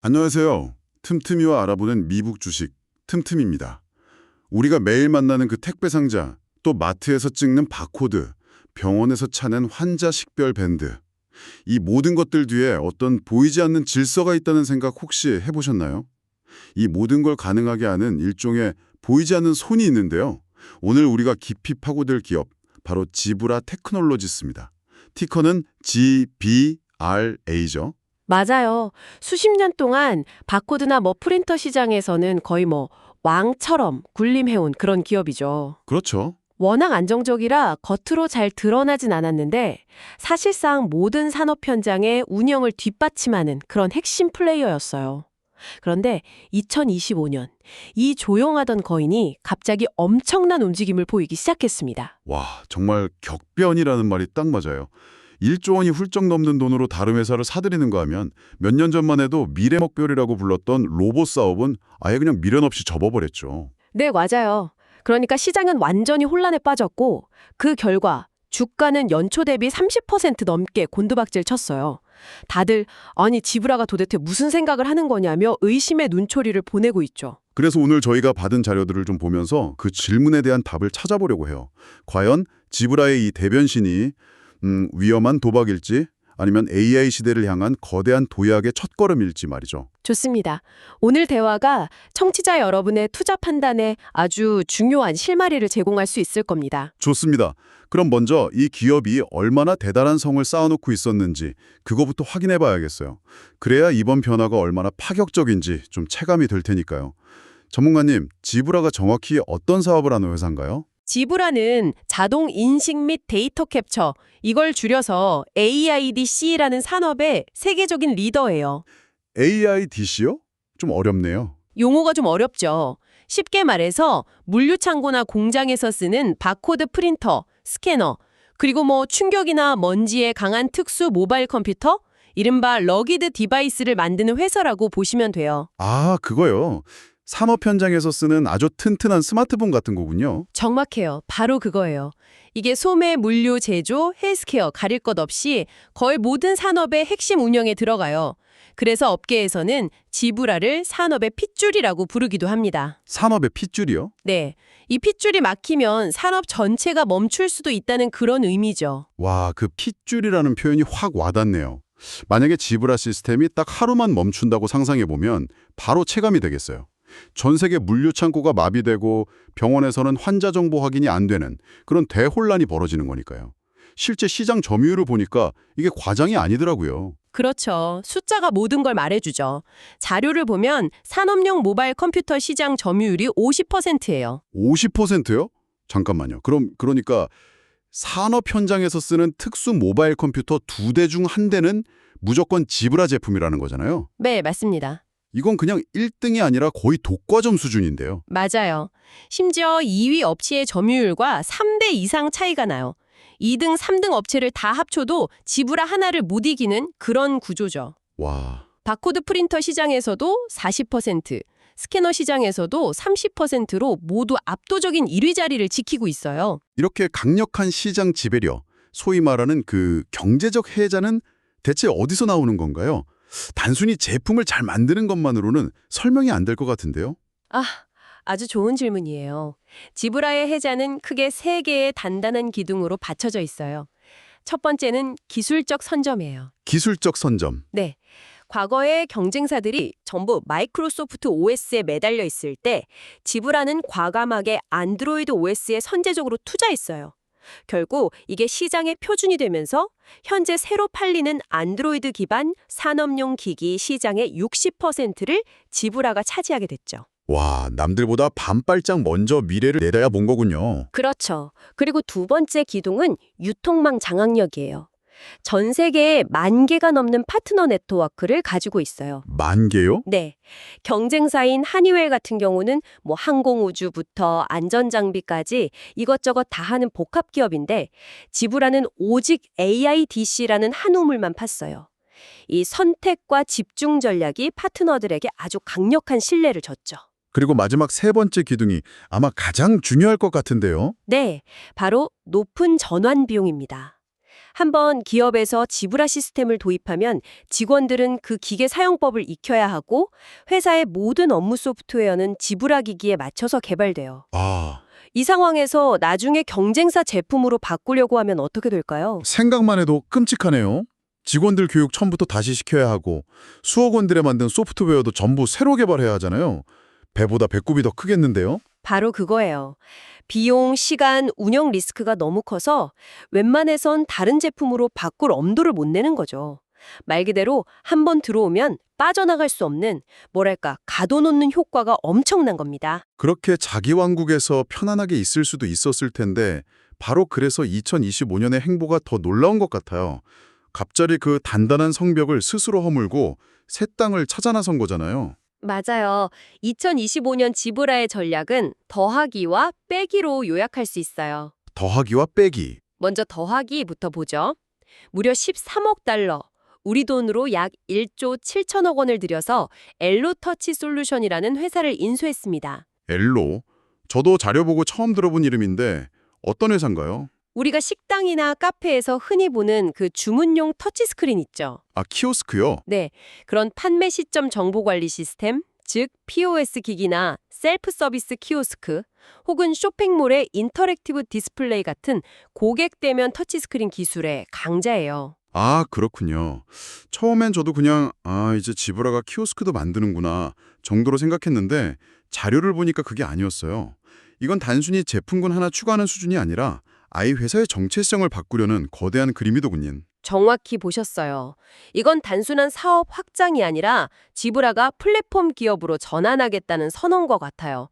안녕하세요. 틈틈이와 알아보는 미국 주식 틈틈입니다. 우리가 매일 만나는 그 택배 상자, 또 마트에서 찍는 바코드, 병원에서 차는 환자 식별 밴드. 이 모든 것들 뒤에 어떤 보이지 않는 질서가 있다는 생각 혹시 해보셨나요? 이 모든 걸 가능하게 하는 일종의 보이지 않는 손이 있는데요. 오늘 우리가 깊이 파고들 기업, 바로 지브라 테크놀로지스입니다. 티커는 GBRA죠. 맞아요. 수십 년 동안 바코드나 프린터 시장에서는 거의 왕처럼 군림해온 그런 기업이죠. 그렇죠. 워낙 안정적이라 겉으로 잘 드러나진 않았는데 사실상 모든 산업 현장의 운영을 뒷받침하는 그런 핵심 플레이어였어요. 그런데 2025년 이 조용하던 거인이 갑자기 엄청난 움직임을 보이기 시작했습니다. 와, 정말 격변이라는 말이 딱 맞아요. 1조 원이 훌쩍 넘는 돈으로 다른 회사를 사들이는 거 하면 몇 년 전만 해도 미래먹별이라고 불렀던 로봇 사업은 아예 그냥 미련 없이 접어버렸죠. 네, 맞아요. 그러니까 시장은 완전히 혼란에 빠졌고 그 결과 주가는 연초 대비 30% 넘게 곤두박질 쳤어요. 다들 아니 지브라가 도대체 무슨 생각을 하는 거냐며 의심의 눈초리를 보내고 있죠. 그래서 오늘 저희가 받은 자료들을 좀 보면서 그 질문에 대한 답을 찾아보려고 해요. 과연 지브라의 이 대변신이 위험한 도박일지 아니면 AI 시대를 향한 거대한 도약의 첫걸음일지 말이죠. 좋습니다. 오늘 대화가 청취자 여러분의 투자 판단에 아주 중요한 실마리를 제공할 수 있을 겁니다. 좋습니다. 그럼 먼저 이 기업이 얼마나 대단한 성을 쌓아놓고 있었는지 그거부터 확인해 봐야겠어요. 그래야 이번 변화가 얼마나 파격적인지 좀 체감이 될 테니까요. 전문가님, 지브라가 정확히 어떤 사업을 하는 회사인가요? 지브라는 자동 인식 및 데이터 캡처, 이걸 줄여서 AIDC라는 산업의 세계적인 리더예요. AIDC요? 좀 어렵네요. 용어가 좀 어렵죠. 쉽게 말해서 물류창고나 공장에서 쓰는 바코드 프린터, 스캐너, 그리고 충격이나 먼지에 강한 특수 모바일 컴퓨터, 이른바 러기드 디바이스를 만드는 회사라고 보시면 돼요. 아, 그거요. 산업 현장에서 쓰는 아주 튼튼한 스마트폰 같은 거군요. 정확해요. 바로 그거예요. 이게 소매, 물류, 제조, 헬스케어 가릴 것 없이 거의 모든 산업의 핵심 운영에 들어가요. 그래서 업계에서는 지브라를 산업의 핏줄이라고 부르기도 합니다. 산업의 핏줄이요? 네, 이 핏줄이 막히면 산업 전체가 멈출 수도 있다는 그런 의미죠. 와, 그 핏줄이라는 표현이 확 와닿네요. 만약에 지브라 시스템이 딱 하루만 멈춘다고 상상해보면 바로 체감이 되겠어요. 전 세계 물류 창고가 마비되고 병원에서는 환자 정보 확인이 안 되는 그런 대혼란이 벌어지는 거니까요. 실제 시장 점유율을 보니까 이게 과장이 아니더라고요. 그렇죠. 숫자가 모든 걸 말해주죠. 자료를 보면 산업용 모바일 컴퓨터 시장 점유율이 50%예요. 50%요? 잠깐만요. 그러니까 산업 현장에서 쓰는 특수 모바일 컴퓨터 2대 중 1대는 무조건 지브라 제품이라는 거잖아요. 네, 맞습니다. 이건 그냥 1등이 아니라 거의 독과점 수준인데요. 맞아요. 심지어 2위 업체의 점유율과 3대 이상 차이가 나요. 2등, 3등 업체를 다 합쳐도 지브라 하나를 못 이기는 그런 구조죠. 와, 바코드 프린터 시장에서도 40%, 스캐너 시장에서도 30%로 모두 압도적인 1위 자리를 지키고 있어요. 이렇게 강력한 시장 지배력, 소위 말하는 그 경제적 해자는 대체 어디서 나오는 건가요? 단순히 제품을 잘 만드는 것만으로는 설명이 안 될 것 같은데요. 아주 좋은 질문이에요. 지브라의 해자는 크게 3개의 단단한 기둥으로 받쳐져 있어요. 첫 번째는 기술적 선점이에요. 기술적 선점. 네. 과거의 경쟁사들이 전부 마이크로소프트 OS에 매달려 있을 때 지브라는 과감하게 안드로이드 OS에 선제적으로 투자했어요. 결국 이게 시장의 표준이 되면서 현재 새로 팔리는 안드로이드 기반 산업용 기기 시장의 60%를 지브라가 차지하게 됐죠. 와, 남들보다 반발짝 먼저 미래를 내다야 본 거군요. 그렇죠. 그리고 두 번째 기둥은 유통망 장악력이에요. 전 세계에 10,000개가 넘는 파트너 네트워크를 가지고 있어요. 10,000개요? 네. 경쟁사인 한이웰 같은 경우는 항공우주부터 안전장비까지 이것저것 다 하는 복합기업인데 지브라는 오직 AIDC라는 한 우물만 팠어요. 이 선택과 집중 전략이 파트너들에게 아주 강력한 신뢰를 줬죠. 그리고 마지막 세 번째 기둥이 아마 가장 중요할 것 같은데요. 네. 바로 높은 전환 비용입니다. 한번 기업에서 지브라 시스템을 도입하면 직원들은 그 기계 사용법을 익혀야 하고 회사의 모든 업무 소프트웨어는 지브라 기기에 맞춰서 개발돼요. 아, 이 상황에서 나중에 경쟁사 제품으로 바꾸려고 하면 어떻게 될까요? 생각만 해도 끔찍하네요. 직원들 교육 처음부터 다시 시켜야 하고 수억 원들에 만든 소프트웨어도 전부 새로 개발해야 하잖아요. 배보다 배꼽이 더 크겠는데요? 바로 그거예요. 비용, 시간, 운영 리스크가 너무 커서 웬만해선 다른 제품으로 바꿀 엄두를 못 내는 거죠. 말 그대로 한번 들어오면 빠져나갈 수 없는, 뭐랄까, 가둬놓는 효과가 엄청난 겁니다. 그렇게 자기 왕국에서 편안하게 있을 수도 있었을 텐데 바로 그래서 2025년의 행보가 더 놀라운 것 같아요. 갑자기 그 단단한 성벽을 스스로 허물고 새 땅을 찾아 나선 거잖아요. 맞아요. 2025년 지브라의 전략은 더하기와 빼기로 요약할 수 있어요. 더하기와 빼기. 먼저 더하기부터 보죠. 무려 13억 달러, 우리 돈으로 약 1조 7천억 원을 들여서 엘로터치 솔루션이라는 회사를 인수했습니다. 엘로. 저도 자료 보고 처음 들어본 이름인데 어떤 회사인가요? 우리가 식당이나 카페에서 흔히 보는 그 주문용 터치스크린 있죠. 아, 키오스크요? 네, 그런 판매 시점 정보 관리 시스템, 즉 POS 기기나 셀프 서비스 키오스크, 혹은 쇼핑몰의 인터랙티브 디스플레이 같은 고객 대면 터치스크린 기술의 강자예요. 아, 그렇군요. 처음엔 저도 그냥 이제 지브라가 키오스크도 만드는구나 정도로 생각했는데 자료를 보니까 그게 아니었어요. 이건 단순히 제품군 하나 추가하는 수준이 아니라 아예 회사의 정체성을 바꾸려는 거대한 그림이더군요. 정확히 보셨어요. 이건 단순한 사업 확장이 아니라 지브라가 플랫폼 기업으로 전환하겠다는 선언과 같아요.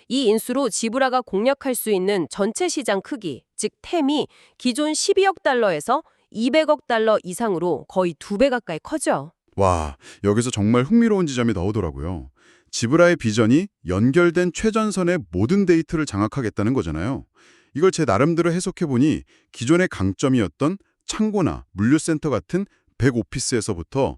이 인수로 지브라가 공략할 수 있는 전체 시장 크기, 즉 템이 기존 12억 달러에서 200억 달러 이상으로 거의 2배 가까이 커져. 와, 여기서 정말 흥미로운 지점이 나오더라고요. 지브라의 비전이 연결된 최전선의 모든 데이터를 장악하겠다는 거잖아요. 이걸 제 나름대로 해석해보니 기존의 강점이었던 창고나 물류센터 같은 백오피스에서부터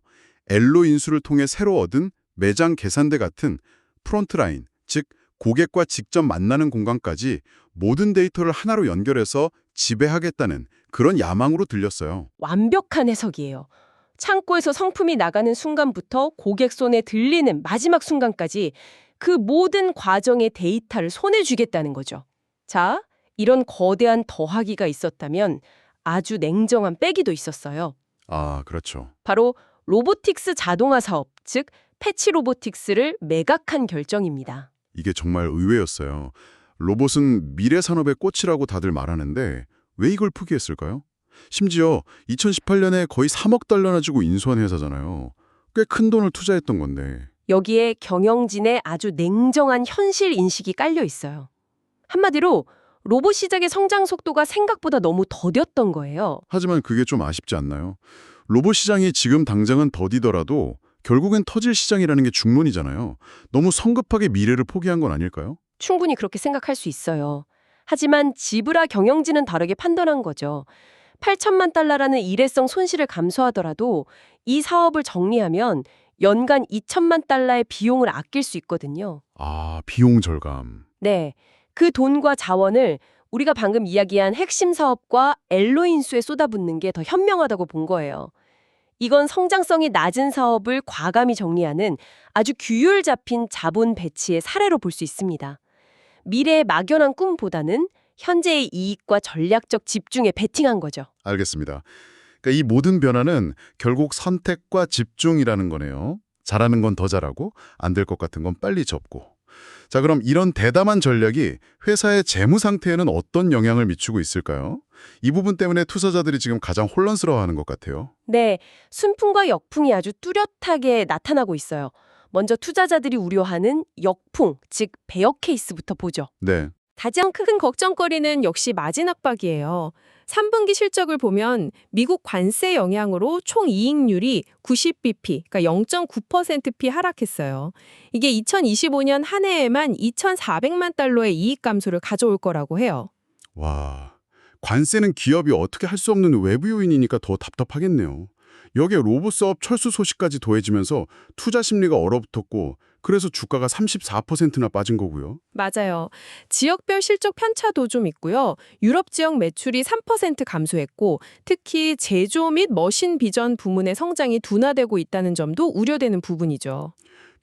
엘로 인수를 통해 새로 얻은 매장 계산대 같은 프론트라인, 즉 고객과 직접 만나는 공간까지 모든 데이터를 하나로 연결해서 지배하겠다는 그런 야망으로 들렸어요. 완벽한 해석이에요. 창고에서 상품이 나가는 순간부터 고객 손에 들리는 마지막 순간까지 그 모든 과정의 데이터를 손에 쥐겠다는 거죠. 자, 이런 거대한 더하기가 있었다면 아주 냉정한 빼기도 있었어요. 아, 그렇죠. 바로 로보틱스 자동화 사업, 즉 패치 로보틱스를 매각한 결정입니다. 이게 정말 의외였어요. 로봇은 미래 산업의 꽃이라고 다들 말하는데 왜 이걸 포기했을까요? 심지어 2018년에 거의 3억 달러나 주고 인수한 회사잖아요. 꽤 큰 돈을 투자했던 건데. 여기에 경영진의 아주 냉정한 현실 인식이 깔려 있어요. 한마디로 로봇 시장의 성장 속도가 생각보다 너무 더뎠던 거예요. 하지만 그게 좀 아쉽지 않나요? 로봇 시장이 지금 당장은 더디더라도 결국엔 터질 시장이라는 게 중론이잖아요. 너무 성급하게 미래를 포기한 건 아닐까요? 충분히 그렇게 생각할 수 있어요. 하지만 지브라 경영진은 다르게 판단한 거죠. 8천만 달러라는 일회성 손실을 감수하더라도 이 사업을 정리하면 연간 2천만 달러의 비용을 아낄 수 있거든요. 아, 비용 절감. 네, 그 돈과 자원을 우리가 방금 이야기한 핵심 사업과 엘로 인수에 쏟아붓는 게 더 현명하다고 본 거예요. 이건 성장성이 낮은 사업을 과감히 정리하는 아주 규율 잡힌 자본 배치의 사례로 볼 수 있습니다. 미래의 막연한 꿈보다는 현재의 이익과 전략적 집중에 베팅한 거죠. 알겠습니다. 그러니까 이 모든 변화는 결국 선택과 집중이라는 거네요. 잘하는 건 더 잘하고 안 될 것 같은 건 빨리 접고. 자, 그럼 이런 대담한 전략이 회사의 재무 상태에는 어떤 영향을 미치고 있을까요? 이 부분 때문에 투자자들이 지금 가장 혼란스러워하는 것 같아요. 네, 순풍과 역풍이 아주 뚜렷하게 나타나고 있어요. 먼저 투자자들이 우려하는 역풍, 즉 배역 케이스부터 보죠. 네. 가장 큰 걱정거리는 역시 마진 압박이에요. 3분기 실적을 보면 미국 관세 영향으로 총 이익률이 90bp, 그러니까 0.9%p 하락했어요. 이게 2025년 한 해에만 2,400만 달러의 이익 감소를 가져올 거라고 해요. 와, 관세는 기업이 어떻게 할 수 없는 외부 요인이니까 더 답답하겠네요. 여기에 로봇 사업 철수 소식까지 더해지면서 투자 심리가 얼어붙었고 그래서 주가가 34%나 빠진 거고요. 맞아요. 지역별 실적 편차도 좀 있고요. 유럽 지역 매출이 3% 감소했고 특히 제조 및 머신 비전 부문의 성장이 둔화되고 있다는 점도 우려되는 부분이죠.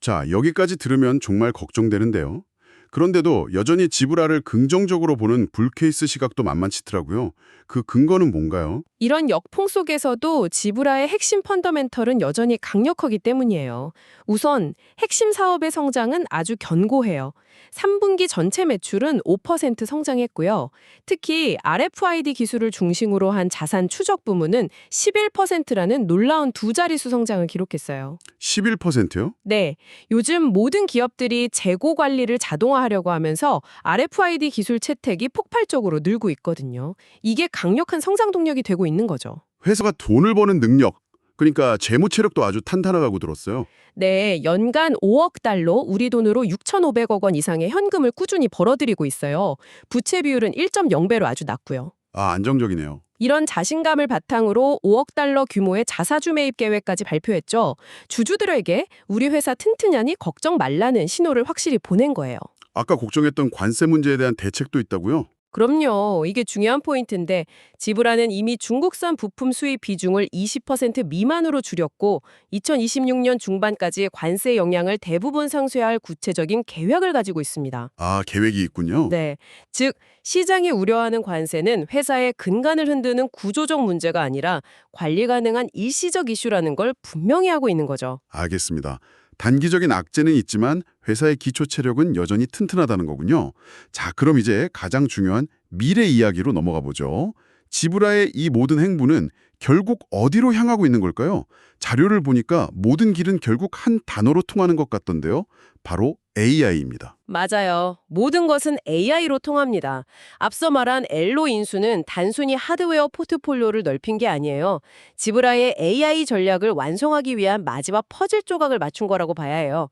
자, 여기까지 들으면 정말 걱정되는데요. 그런데도 여전히 지브라를 긍정적으로 보는 불케이스 시각도 만만치더라고요. 그 근거는 뭔가요? 이런 역풍 속에서도 지브라의 핵심 펀더멘털은 여전히 강력하기 때문이에요. 우선 핵심 사업의 성장은 아주 견고해요. 3분기 전체 매출은 5% 성장했고요. 특히 RFID 기술을 중심으로 한 자산 추적 부문은 11%라는 놀라운 두 자릿수 성장을 기록했어요. 11%요? 네, 요즘 모든 기업들이 재고 관리를 자동화하려고 하면서 RFID 기술 채택이 폭발적으로 늘고 있거든요. 이게 강력한 성장 동력이 되고 있는 거죠. 회사가 돈을 버는 능력, 그러니까 재무 체력도 아주 탄탄하다고 들었어요. 네, 연간 5억 달러, 우리 돈으로 6,500억 원 이상의 현금을 꾸준히 벌어들이고 있어요. 부채 비율은 1.0배로 아주 낮고요. 아, 안정적이네요. 이런 자신감을 바탕으로 5억 달러 규모의 자사주 매입 계획까지 발표했죠. 주주들에게 우리 회사 튼튼하니 걱정 말라는 신호를 확실히 보낸 거예요. 아까 걱정했던 관세 문제에 대한 대책도 있다고요? 그럼요. 이게 중요한 포인트인데 지브라는 이미 중국산 부품 수입 비중을 20% 미만으로 줄였고 2026년 중반까지 관세 영향을 대부분 상쇄할 구체적인 계획을 가지고 있습니다. 아, 계획이 있군요. 네. 즉 시장이 우려하는 관세는 회사의 근간을 흔드는 구조적 문제가 아니라 관리 가능한 일시적 이슈라는 걸 분명히 하고 있는 거죠. 알겠습니다. 단기적인 악재는 있지만 회사의 기초 체력은 여전히 튼튼하다는 거군요. 자, 그럼 이제 가장 중요한 미래 이야기로 넘어가 보죠. 지브라의 이 모든 행보는 결국 어디로 향하고 있는 걸까요? 자료를 보니까 모든 길은 결국 한 단어로 통하는 것 같던데요. 바로 AI입니다. 맞아요. 모든 것은 AI로 통합니다. 앞서 말한 엘로 인수는 단순히 하드웨어 포트폴리오를 넓힌 게 아니에요. 지브라의 AI 전략을 완성하기 위한 마지막 퍼즐 조각을 맞춘 거라고 봐야 해요.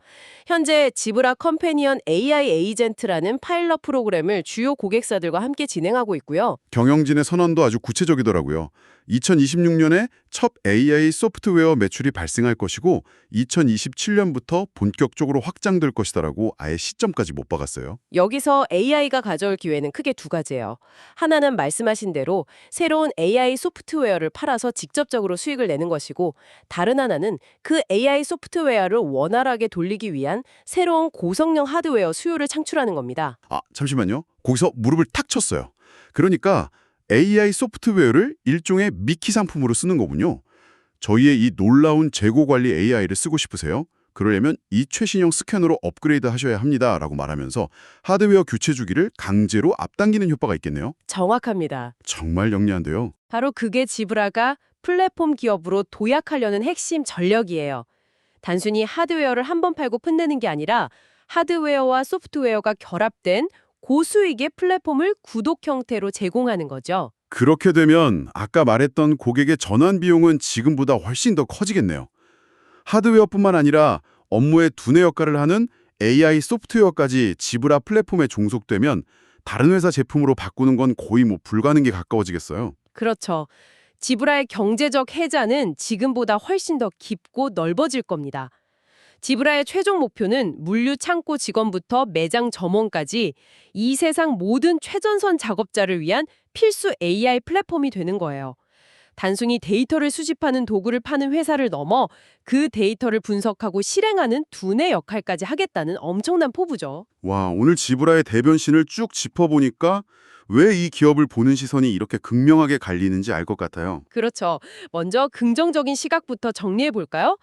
현재 지브라 컴패니언 AI 에이전트라는 파일럿 프로그램을 주요 고객사들과 함께 진행하고 있고요. 경영진의 선언도 아주 구체적이더라고요. 2026년에 첫 AI 소프트웨어 매출이 발생할 것이고 2027년부터 본격적으로 확장될 것이다라고 아예 시점까지 못 박았어요. 여기서 AI가 가져올 기회는 크게 두 가지예요. 하나는 말씀하신 대로 새로운 AI 소프트웨어를 팔아서 직접적으로 수익을 내는 것이고, 다른 하나는 그 AI 소프트웨어를 원활하게 돌리기 위한 새로운 고성능 하드웨어 수요를 창출하는 겁니다. 아, 잠시만요. 거기서 무릎을 탁 쳤어요. 그러니까 AI 소프트웨어를 일종의 미키 상품으로 쓰는 거군요. 저희의 이 놀라운 재고 관리 AI를 쓰고 싶으세요? 그러려면 이 최신형 스캐너로 업그레이드 하셔야 합니다라고 말하면서 하드웨어 교체 주기를 강제로 앞당기는 효과가 있겠네요. 정확합니다. 정말 영리한데요. 바로 그게 지브라가 플랫폼 기업으로 도약하려는 핵심 전력이에요. 단순히 하드웨어를 한 번 팔고 끝내는 게 아니라 하드웨어와 소프트웨어가 결합된 고수익의 플랫폼을 구독 형태로 제공하는 거죠. 그렇게 되면 아까 말했던 고객의 전환 비용은 지금보다 훨씬 더 커지겠네요. 하드웨어뿐만 아니라 업무의 두뇌 역할을 하는 AI 소프트웨어까지 지브라 플랫폼에 종속되면 다른 회사 제품으로 바꾸는 건 거의 불가능에 가까워지겠어요. 그렇죠. 지브라의 경제적 해자는 지금보다 훨씬 더 깊고 넓어질 겁니다. 지브라의 최종 목표는 물류 창고 직원부터 매장 점원까지 이 세상 모든 최전선 작업자를 위한 필수 AI 플랫폼이 되는 거예요. 단순히 데이터를 수집하는 도구를 파는 회사를 넘어 그 데이터를 분석하고 실행하는 두뇌 역할까지 하겠다는 엄청난 포부죠. 와, 오늘 지브라의 대변신을 쭉 짚어보니까 왜 이 기업을 보는 시선이 이렇게 극명하게 갈리는지 알 것 같아요. 그렇죠. 먼저 긍정적인 시각부터 정리해 볼까요?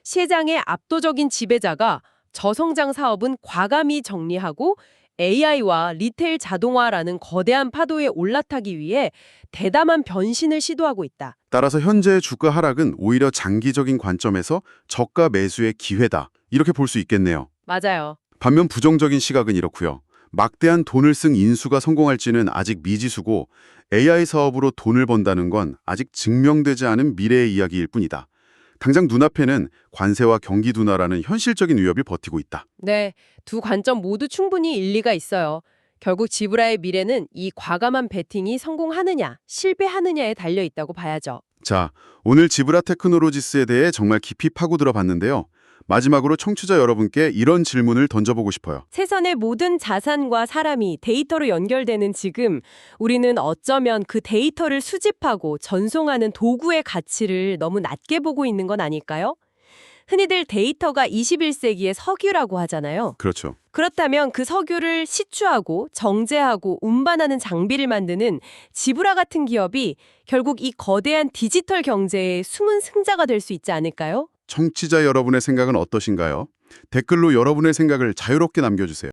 시장의 압도적인 지배자가 저성장 사업은 과감히 정리하고 AI와 리테일 자동화라는 거대한 파도에 올라타기 위해 대담한 변신을 시도하고 있다. 따라서 현재의 주가 하락은 오히려 장기적인 관점에서 저가 매수의 기회다. 이렇게 볼 수 있겠네요. 맞아요. 반면 부정적인 시각은 이렇고요. 막대한 돈을 쓴 인수가 성공할지는 아직 미지수고 AI 사업으로 돈을 번다는 건 아직 증명되지 않은 미래의 이야기일 뿐이다. 당장 눈앞에는 관세와 경기 둔화라는 현실적인 위협이 버티고 있다. 네, 두 관점 모두 충분히 일리가 있어요. 결국 지브라의 미래는 이 과감한 베팅이 성공하느냐, 실패하느냐에 달려 있다고 봐야죠. 자, 오늘 지브라 테크놀로지스에 대해 정말 깊이 파고들어 봤는데요. 마지막으로 청취자 여러분께 이런 질문을 던져보고 싶어요. 세상의 모든 자산과 사람이 데이터로 연결되는 지금 우리는 어쩌면 그 데이터를 수집하고 전송하는 도구의 가치를 너무 낮게 보고 있는 건 아닐까요? 흔히들 데이터가 21세기의 석유라고 하잖아요. 그렇죠. 그렇다면 그 석유를 시추하고 정제하고 운반하는 장비를 만드는 지브라 같은 기업이 결국 이 거대한 디지털 경제의 숨은 승자가 될 수 있지 않을까요? 청취자 여러분의 생각은 어떠신가요? 댓글로 여러분의 생각을 자유롭게 남겨주세요.